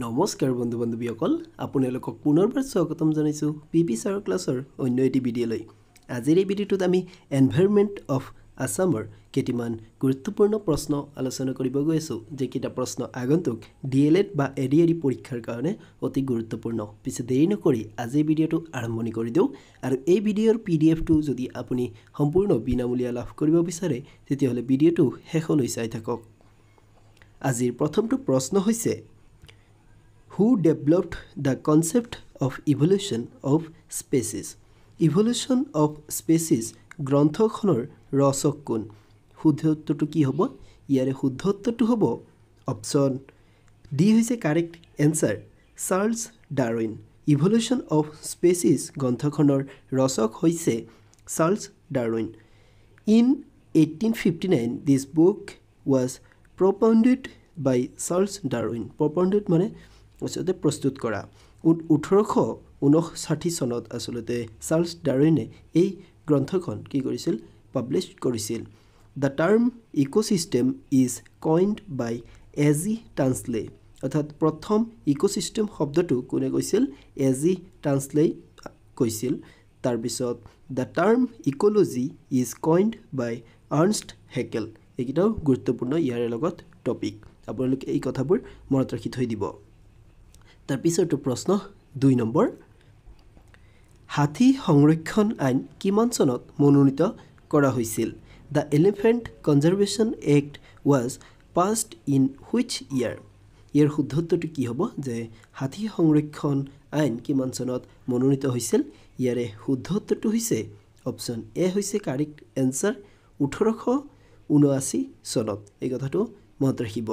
নমস্কাৰ বন্ধু বান্ধৱীসকল আপোনালোকক পুনৰবাৰ স্বাগতম জনাইছো পিপি ছাৰ ক্লাছৰ অন্য এটি ভিডিঅ'লৈ আজিৰ এই ভিডিঅ'টোত আমি এনভাইৰনমেণ্ট অফ আসামৰ কেইটামান গুৰুত্বপূৰ্ণ প্ৰশ্ন আলোচনা কৰিব গৈ আছো যে কিটা প্ৰশ্ন আগন্তুক ডিএলএড বা এডিআৰই পৰীক্ষাৰ কাৰণে অতি গুৰুত্বপূৰ্ণ পিছে দেৰি নকৰি আজি এই ভিডিঅ'টো আৰম্ভণি কৰি দিও আৰু এই ভিডিঅ'ৰ পিডিএফটো যদি আপুনি সম্পূৰ্ণ বিনামূলীয়া লাভ কৰিব বিচাৰে তেতিয়াহ'লে ভিডিঅ'টো শেষলৈ চাই থাকক আজিৰ প্ৰথমটো প্ৰশ্ন হৈছে Who developed the concept of evolution of species? Evolution of species গ্ৰন্থখনৰ ৰচক কোন শুদ্ধ উত্তৰটো কি হ'ব ইয়াৰে শুদ্ধ উত্তৰটো হ'ব অপচন ডি হৈছে correct answer Charles Darwin evolution of species গ্ৰন্থখনৰ ৰচক হৈছে Charles Darwin in 1859 this book was propounded by Charles Darwin propounded মানে আসলে প্ৰস্তুত কৰা 1859 চনত আসলে চাৰ্লছ ডাৰউইনে এই গ্ৰন্থখন কি কৰিছিল পাবলিশ কৰিছিল The term ecosystem is coined by A G Tansley অৰ্থাৎ প্ৰথম ইকোসিস্টেম শব্দটো কোনে কৈছিল এজি টানছলে কৈছিল তাৰ পিছত The term ecology is coined by Ernst Haeckel এইটাও গুৰুত্বপূৰ্ণ ইয়াৰ লগত টপিক আপোনালোকে এই কথাবোৰ মনত ৰাখি থৈ দিব তাৰ পিছৰটো প্ৰশ্ন 2 নম্বৰ হাতী সংৰক্ষণ আইন কিমান চনত মনোনীত কৰা হৈছিল The Elephant Conservation Act was passed in which year ইয়াৰ শুদ্ধ উত্তৰটো কি হ'ব যে হাতী সংৰক্ষণ আইন কিমান চনত মনোনীত হৈছিল ইয়াৰে শুদ্ধ উত্তৰটো হৈছে অপচন এ হৈছে কাৰেক্ট এনসাৰ 1879 চনত এই কথাটো মনত ৰাখিব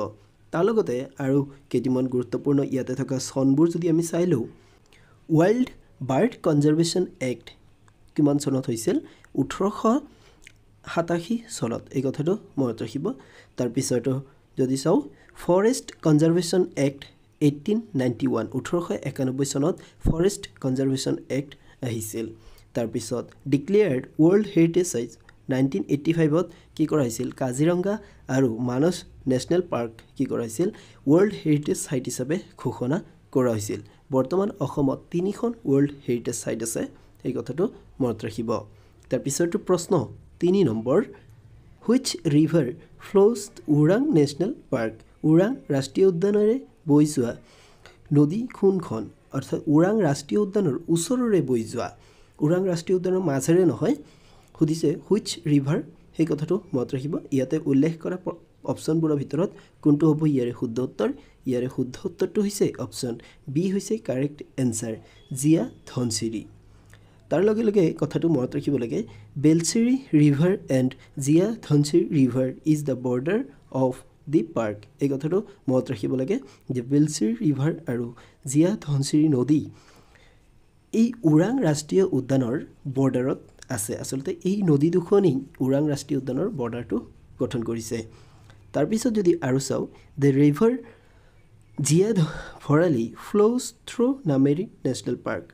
তাৰ লগতে আৰু কেইটামান গুৰুত্বপূৰ্ণ ইয়াতে থকা চনবোৰ যদি আমি চাই লওঁ ৱাইল্ড বাৰ্ড কনজাৰভেশ্যন এক্ট কিমান চনত হৈছিল 1887 চনত এই কথাটো মনত ৰাখিব তাৰ পিছতো যদি চাও ফৰেষ্ট কনজাৰভেশ্যন এক্ট 1891 চনত ফৰেষ্ট কনজাৰভেশ্যন এক্ট আহিছিল তাৰ পিছত ডিক্লেয়াৰ্ড ৱৰ্ল্ড হেৰিটেজ সাইট 1985 কি কৰা হৈছিল কাজিৰঙা আৰু মানস নেশনেল পাৰ্ক কি কৰা হৈছিল ৱৰ্ল্ড হেৰিটেজ সাইট হিচাপে ঘোষণা কৰা হৈছিল বৰ্তমান অসমত 3খন ৱৰ্ল্ড হেৰিটেজ সাইট আছে এই কথাটো মনত ৰাখিব তাৰ পিছৰটো প্ৰশ্ন 3 number which river flows Orang national park Orang ৰাষ্ট্ৰীয় উদ্যানৰে বৈ যোৱা নদী কোনখন অৰ্থাৎ ওৰাং ৰাষ্ট্ৰীয় উদ্যানৰ ওচৰৰে বৈ যোৱা ওৰাং ৰাষ্ট্ৰীয় উদ্যানৰ মাজেৰে নহয় সুধিছে হুইচ ৰিভাৰ সেই কথাটো মনত ৰাখিব ইয়াতে উল্লেখ কৰা অপচনবোৰৰ ভিতৰত কোনটো হ'ব ইয়াৰে শুদ্ধ উত্তৰটো হৈছে অপচন বি হৈছে কাৰেক্ট এনসাৰ জিয়া ধনচিৰি তাৰ লগে লগে কথাটো মনত ৰাখিব লাগে Belsiri river and Jia Dhansiri river is the border of the park এই কথাটো মনত ৰাখিব লাগে যে বেলচিৰি ৰিভাৰ আৰু জিয়া ধনচিৰি নদী এই ওৰাং ৰাষ্ট্ৰীয় উদ্যানৰ বৰ্ডাৰত আছে আসলতে এই নদী দুখনি ওৰাং ৰাষ্ট্ৰীয় উদ্যানৰ বৰ্ডাৰটো গঠন কৰিছে তাৰ পিছত যদি আৰু চাও the river Jia Bharali flows through Nameri national park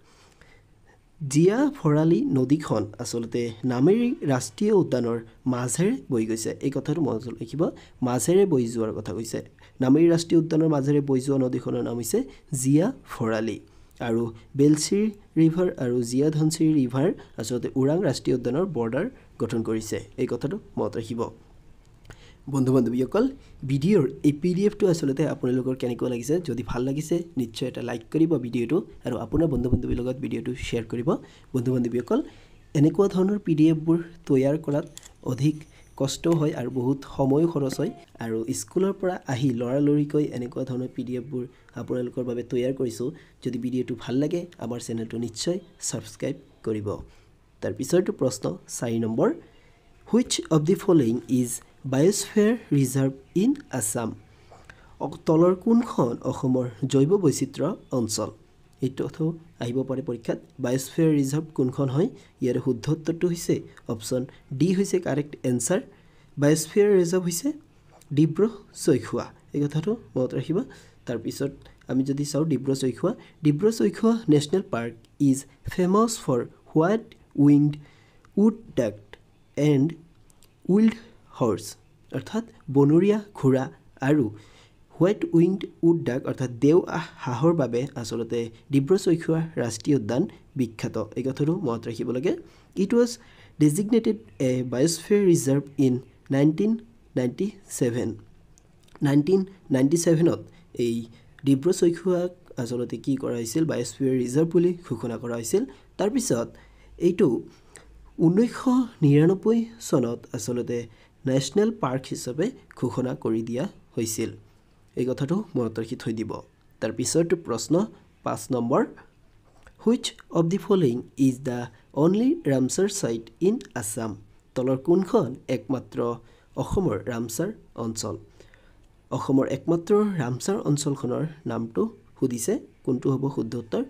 Jia Bharali নদীখন আসলতে নামেৰি ৰাষ্ট্ৰীয় উদ্যানৰ মাজেৰে বৈ গৈছে এই কথাটো মনত ৰাখিব মাজেৰে বৈ যোৱাৰ কথা কৈছে নামেৰি ৰাষ্ট্ৰীয় উদ্যানৰ মাজেৰে বৈ যোৱা নদীখনৰ নাম হৈছে জিয়া ভৰালি আৰু বেলচিৰি ৰিভাৰ আৰু জিয়া ধনচিৰি ৰিভাৰ আসলতে ওৰাং ৰাষ্ট্ৰীয় উদ্যানৰ বৰ্ডাৰ গঠন কৰিছে এই কথাটো মনত ৰাখিব বন্ধু বান্ধৱীসকল ভিডিঅ'ৰ এই পিডিএফটো আসলতে আপোনালোকৰ কেনেকুৱা লাগিছে যদি ভাল লাগিছে নিশ্চয় এটা লাইক কৰিব ভিডিঅ'টো আৰু আপোনাৰ বন্ধু বান্ধৱীৰ লগত ভিডিঅ'টো শ্বেয়াৰ কৰিব বন্ধু বান্ধৱীসকল এনেকুৱা ধৰণৰ পিডিএফবোৰ তৈয়াৰ কৰাত অধিক কষ্ট হয় আৰু বহুত সময় খৰচ হয় আৰু স্কুলৰ পৰা আহি লৰালৰিকৈ এনেকুৱা ধৰণৰ পিডিএফবোৰ আপোনালোকৰ বাবে তৈয়াৰ কৰিছো যদি ভিডিঅ'টো ভাল লাগে আমাৰ চেনেলটো নিশ্চয় সাবস্ক্ৰাইব কৰিব তাৰ পিছৰটো প্ৰশ্ন 4 নম্বৰ which of the following is biosphere reserve in Assam তলৰ কোনখন অসমৰ জৈৱ বৈচিত্ৰ্য অঞ্চল এইটো আহিব পাৰে পৰীক্ষাত বায়োস্ফিয়াৰ ৰিজাৰ্ভ কোনখন হয় ইয়াৰ শুদ্ধ উত্তৰটো হৈছে অপচন ডি হৈছে কাৰেক্ট এনসাৰ বায়োস্ফিয়াৰ ৰিজাৰ্ভ হৈছে ডিব্ৰু-চৈখোৱা এই কথাটো মনত ৰাখিব তাৰ পিছত আমি যদি চাও Dibru Saikhowa national park is famous for white winged wood duck and wild horse অৰ্থাৎ বনৰীয়া ঘোঁৰা আৰু হোৱাইট উইংড উড ডাক অৰ্থাৎ দেও হাঁহৰ বাবে আচলতে ডিব্ৰু-চৈখোৱা ৰাষ্ট্ৰীয় উদ্যান বিখ্যাত এই কথাটো মনত ৰাখিব লাগে it was designated a biosphere reserve in 1997 1997ত এই ডিব্ৰু-চৈখোৱাক আচলতে কি কৰা হৈছিল বায়োস্ফিয়াৰ ৰিজাৰ্ভ বুলি ঘোষণা কৰা হৈছিল তাৰ পিছত এইটো 1999 চনত আচলতে নেশ্যনেল পাৰ্ক হিচাপে ঘোষণা কৰি দিয়া হৈছিল এই কথাটো মনত ৰাখি থৈ দিব তাৰ পিছৰটো প্ৰশ্ন 5 number Which of the following is the only Ramsar site in Assam? তলৰ কোনখন একমাত্ৰ অসমৰ ৰামছাৰ অঞ্চল অসমৰ একমাত্ৰ ৰামছাৰ অঞ্চলখনৰ নামটো সুধিছে কোনটো হ'ব শুদ্ধ উত্তৰ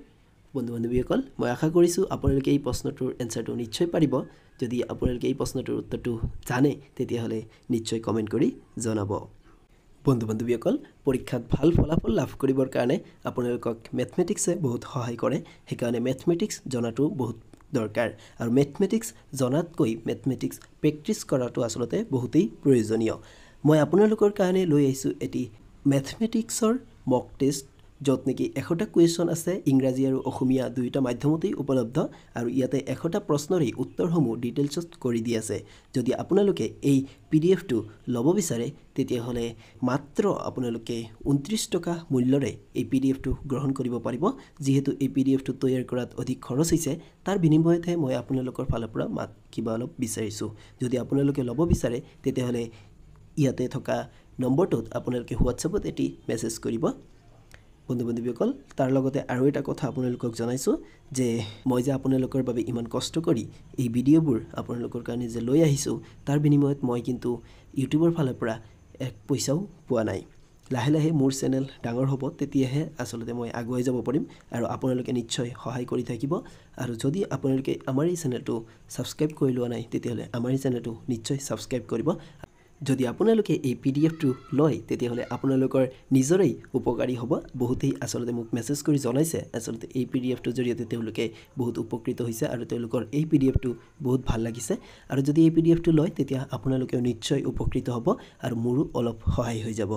বন্ধু-বান্ধৱীসকল মই আশা কৰিছোঁ আপোনালোকে এই প্ৰশ্নটোৰ এনসাৰটো নিশ্চয় পাৰিব যদি আপোনালোকে এই প্ৰশ্নটোৰ উত্তৰটো জানে তেতিয়াহ'লে নিশ্চয় কমেন্ট কৰি জনাব বন্ধু-বান্ধৱীসকল পৰীক্ষাত ভাল ফলাফল লাভ কৰিবৰ কাৰণে আপোনালোকক ম্যাথমেটিক্সে বহুত সহায় কৰে সেইকাৰণে ম্যাথমেটিক্স জনাটো বহুত দৰকাৰ আৰু ম্যাথমেটিক্স জনাতকৈ ম্যাথমেটিক্স প্ৰেক্টিছ কৰাটো আসলতে বহুতেই প্ৰয়োজনীয় মই আপোনালোকৰ কাৰণে লৈ আহিছো এটি ম্যাথমেটিক্সৰ মক টেষ্ট য'ত নেকি 100টা কুৱেশ্যন আছে ইংৰাজী আৰু অসমীয়া দুইটা মাধ্যমতেই উপলব্ধ আৰু ইয়াতে 100টা প্ৰশ্নৰে উত্তৰসমূহ ডিটেইলছত কৰি দি আছে যদি আপোনালোকে এই পিডিএফটো ল'ব বিচাৰে তেতিয়াহ'লে মাত্ৰ আপোনালোকে 29 টকা মূল্যৰে এই পিডিএফটো গ্ৰহণ কৰিব পাৰিব যিহেতু এই পিডিএফটো তৈয়াৰ কৰাত অধিক খৰচ হৈছে তাৰ বিনিময়তে মই আপোনালোকৰ ফালৰ পৰা কিবা অলপ বিচাৰিছো যদি আপোনালোকে ল'ব বিচাৰে তেতিয়াহ'লে ইয়াতে থকা নম্বৰটোত আপোনালোকে হোৱাটছএপত এটি মেছেজ কৰিব বন্ধু-বান্ধৱীসকল তাৰ লগতে আৰু এটা কথা আপোনালোকক জনাইছো যে মই যে আপোনালোকৰ বাবে ইমান কষ্ট কৰি এই ভিডিঅ'বোৰ আপোনালোকৰ কাৰণে যে লৈ আহিছো তাৰ বিনিময়ত মই কিন্তু ইউটিউবৰ ফালৰ পৰা এক পইচাও পোৱা নাই লাহে লাহে মোৰ চেনেল ডাঙৰ হ'ব তেতিয়াহে আসলতে মই আগুৱাই যাব পাৰিম আৰু আপোনালোকে নিশ্চয় সহায় কৰি থাকিব আৰু যদি আপোনালোকে আমাৰ এই চেনেলটো সাবস্ক্ৰাইব কৰি লোৱা নাই তেতিয়াহ'লে আমাৰ এই চেনেলটো নিশ্চয় সাবস্ক্ৰাইব কৰিব যদি আপোনালোকে এই পিডিএফটো লয় তেতিয়াহ'লে আপোনালোকৰ নিজৰেই উপকাৰী হ'ব বহুতেই আসলতে মোক মেছেজ কৰি জনাইছে আসলতে এই পিডিএফটো জৰিয়তে তেওঁলোকে বহুত উপকৃত হৈছে আৰু তেওঁলোকৰ এই পিডিএফটো বহুত ভাল লাগিছে আৰু যদি এই পিডিএফটো লয় তেতিয়া আপোনালোকেও নিশ্চয় উপকৃত হ'ব আৰু মোৰো অলপ সহায় হৈ যাব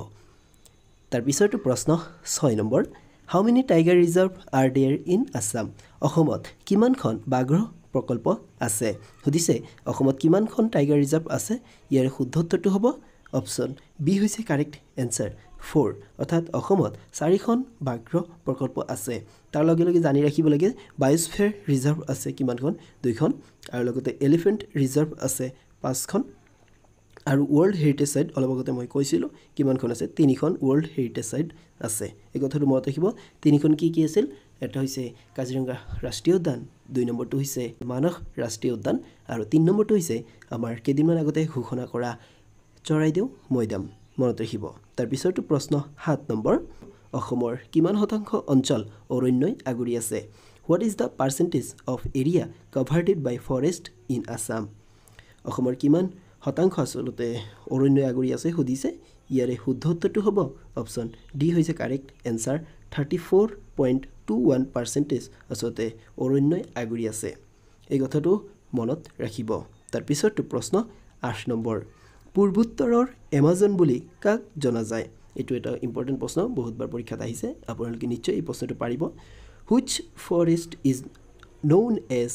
তাৰ পিছৰটো প্ৰশ্ন 6 number How many tiger reserve are there in Assam? অসমত কিমানখন বাঘ প্ৰকল্প আছে সুধিছে অসমত কিমানখন টাইগাৰ ৰিজাৰ্ভ আছে ইয়াৰ শুদ্ধ উত্তৰটো হ'ব অপচন বি হৈছে কাৰেক্ট এনসাৰ 4 অৰ্থাৎ অসমত 4খন বাঘ প্ৰকল্প আছে তাৰ লগে লগে জানি ৰাখিব লাগে বায়োস্ফিয়াৰ ৰিজাৰ্ভ আছে কিমানখন 2খন আৰু লগতে এলিফেন্ট ৰিজাৰ্ভ আছে 5খন আৰু ওয়াৰ্ল্ড হেৰিটেজ সাইট অলপগতে মই কৈছিলো কিমানখন আছে 3খন ওয়াৰ্ল্ড হেৰিটেজ সাইট আছে এই কথাটো মনত ৰাখিব 3খন কি আছিল এটা হৈছে কাজিৰঙা ৰাষ্ট্ৰীয় উদ্যান 2 নম্বৰটো হৈছে মানস ৰাষ্ট্ৰীয় উদ্যান আৰু 3 নম্বৰটো হৈছে আমাৰ কেদিনমান আগতে ঘোষণা কৰা চৰাইদেউ মৈদাম মনত ৰাখিব তাৰ পিছৰটো প্ৰশ্ন 7 নম্বৰ অসমৰ কিমান শতাংশ অঞ্চল অৰণ্যই আগুৰি আছে What is the percentage of area covered by forest in Assam অসমৰ কিমান শতাংশ আসলতে অৰণ্যই আগুৰি আছে সুধিছে ইয়াৰে শুদ্ধ উত্তৰটো হ'ব অপচন ডি হৈছে কাৰেক্ট এনসাৰ 34.21% আসলতে অৰণ্যই আগুৰি আছে এই কথাটো মনত ৰাখিব তাৰ পিছৰটো প্ৰশ্ন 8 নম্বৰ পূৰ্বোত্তৰৰ এমাজন বুলি কাক জনা যায় এটো এটা ইম্পৰ্টেন্ট প্ৰশ্ন বহুতবাৰ পৰীক্ষাত আহিছে আপোনালোকে নিশ্চয় এই প্ৰশ্নটো পাৰিব Which forest is known as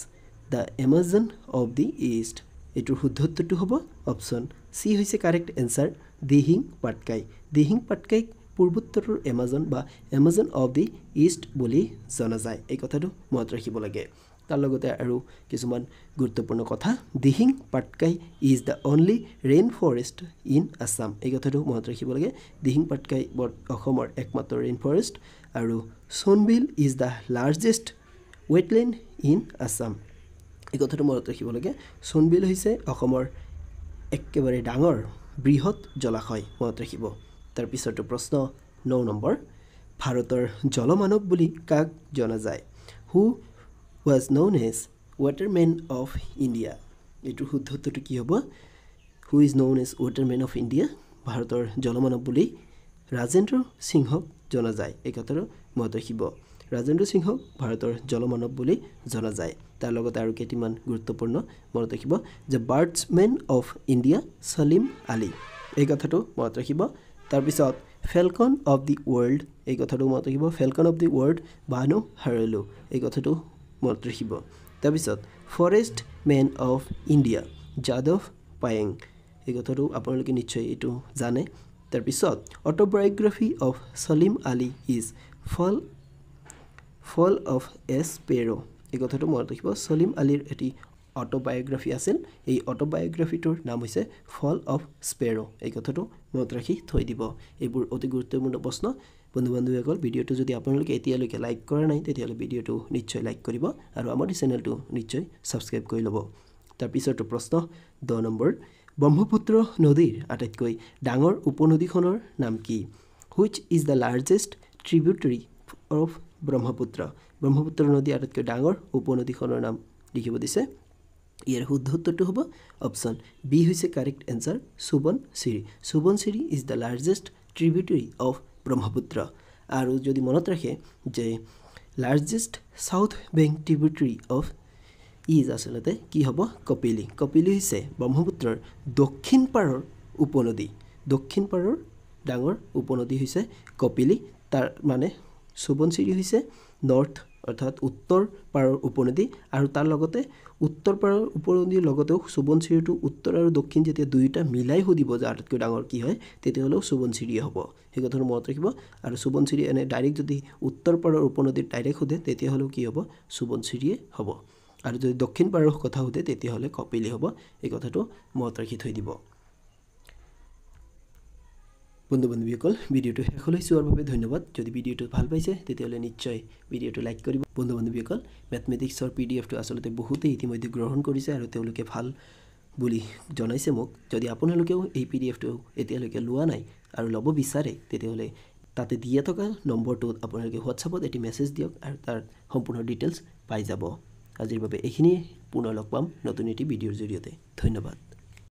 the Amazon of the East এটোৰ শুদ্ধ উত্তৰটো হ'ব অপচন সি হৈছে কাৰেক্ট এনসাৰ দিহিং পাটকাই পূৰ্বোত্তৰৰ এমাজন বা এমাজন অফ দি ইষ্ট বুলি জনা যায় এই কথাটো মনত ৰাখিব লাগে তাৰ লগতে আৰু কিছুমান গুৰুত্বপূৰ্ণ কথা Dihing Patkai is the only rain forest in Assam এই কথাটো মনত ৰাখিব লাগে দিহিং পাটকাই অসমৰ একমাত্ৰ ৰেইন ফৰেষ্ট আৰু Sonbeel is the largest wetland in Assam এই কথাটো মনত ৰাখিব লাগে সোনবিল হৈছে অসমৰ একেবাৰে ডাঙৰ বৃহৎ জলাশয় মনত ৰাখিব তাৰ পিছৰটো প্ৰশ্ন 9 নম্বৰ ভাৰতৰ জলমানৱ বুলি কাক জনা যায় হু was known as waterman of India এটোৰ শুদ্ধ উত্তৰটো কি হ'ব who is known as waterman of India ভাৰতৰ জলমানৱ বুলি ৰাজেন্দ্ৰ সিংহক জনা যায় এই কথাটো মনত ৰাখিব ৰাজেন্দ্ৰ সিংহক ভাৰতৰ জলমানৱ বুলি জনা যায় তাৰ লগতে আৰু কেইটিমান গুৰুত্বপূৰ্ণ মনত ৰাখিব যে বাৰ্ডছমেন অফ ইণ্ডিয়া সলিম আলী এই কথাটো মনত ৰাখিব তাৰ পিছত ফেলকন অফ দি ৱৰ্ল্ড এই কথাটো মনত ৰাখিব falcon of the world Bano Haralu এই কথাটো মনত ৰাখিব তাৰপিছত ফৰেষ্ট মেন অফ ইণ্ডিয়া যাদৱ পায়েং এই কথাটো আপোনালোকে নিশ্চয় এইটো জানে তাৰপিছত autobiography of Salim Ali is fall of a sparrow এই কথাটো মনত ৰাখিব সলিম আলীৰ এটি অটোবায়োগ্ৰাফি আছিল এই অটোবায়োগ্ৰাফিটোৰ নাম হৈছে ফল অফ স্পেৰো এই কথাটো মনত ৰাখি থৈ দিব এইবোৰ অতি গুৰুত্বপূৰ্ণ প্ৰশ্ন বন্ধু বান্ধৱীসকল ভিডিঅ'টো যদি আপোনালোকে এতিয়ালৈকে লাইক কৰা নাই তেতিয়াহ'লে ভিডিঅ'টো নিশ্চয় লাইক কৰিব আৰু আমাৰ চেনেলটো নিশ্চয় ছাবস্ক্ৰাইব কৰি ল'ব তাৰপিছৰটো প্ৰশ্ন 10 নম্বৰ ব্ৰহ্মপুত্ৰ নদীৰ আটাইতকৈ ডাঙৰ উপনদীখনৰ নাম কি which is the largest tributary of Brahmaputra নদীৰ আটাইতকৈ ডাঙৰ উপনদীখনৰ নাম লিখিব দিছে ইয়াৰ শুদ্ধ উত্তৰটো হ'ব অপশ্যন বি হৈছে correct answer Subansiri is the largest tributary of Brahmaputra আৰু যদি মনত ৰাখে যে largest south bank tributary of is আচলতে কি হ'ব কপিলি হৈছে ব্ৰহ্মপুত্ৰৰ দক্ষিণ পাৰৰ ডাঙৰ উপনদী হৈছে কপিলি তাৰ মানে সুবনশিৰি হৈছে নৰ্থ অৰ্থাৎ উত্তৰ পাৰৰ উপনদী আৰু তাৰ লগতে উত্তৰ পাৰৰ উপনদীৰ লগতেও সুবনশিৰিটো উত্তৰ আৰু দক্ষিণ যেতিয়া দুয়োটা মিলাই সুধিব যে আটাইতকৈ ডাঙৰ কি হয় তেতিয়াহ'লেও সুবনশিৰিয়ে হ'ব সেই কথাটো মনত ৰাখিব আৰু সুবনশিৰি এনে ডাইৰেক্ট যদি উত্তৰ পাৰৰ উপনদীৰ ডাইৰেক্ট সোধে তেতিয়াহ'লেও কি হ'ব সুবনশিৰিয়ে হ'ব আৰু যদি দক্ষিণ পাৰৰ কথা সোধে তেতিয়াহ'লে কপিলি হ'ব এই কথাটো মনত ৰাখি থৈ দিব বন্ধু বান্ধৱীসকল ভিডিঅ'টো শেষলৈ চোৱাৰ বাবে ধন্যবাদ যদি ভিডিঅ'টো ভাল পাইছে তেতিয়াহ'লে নিশ্চয় ভিডিঅ'টো লাইক কৰিব বন্ধু বান্ধৱীসকল মেথমেটিক্সৰ পিডিএফটো আচলতে বহুতেই ইতিমধ্যে গ্ৰহণ কৰিছে আৰু তেওঁলোকে ভাল বুলি জনাইছে মোক যদি আপোনালোকেও এই পিডিএফটো এতিয়ালৈকে লোৱা নাই আৰু ল'ব বিচাৰে তেতিয়াহ'লে তাতে দিয়া থকা নম্বৰটোত আপোনালোকে হোৱাটছআপত এটি মেছেজ দিয়ক আৰু তাৰ সম্পূৰ্ণ ডিটেইলছ পাই যাব আজিৰ বাবে এইখিনিয়ে পুনৰ লগ পাম নতুন এটি ভিডিঅ'ৰ জৰিয়তে ধন্যবাদ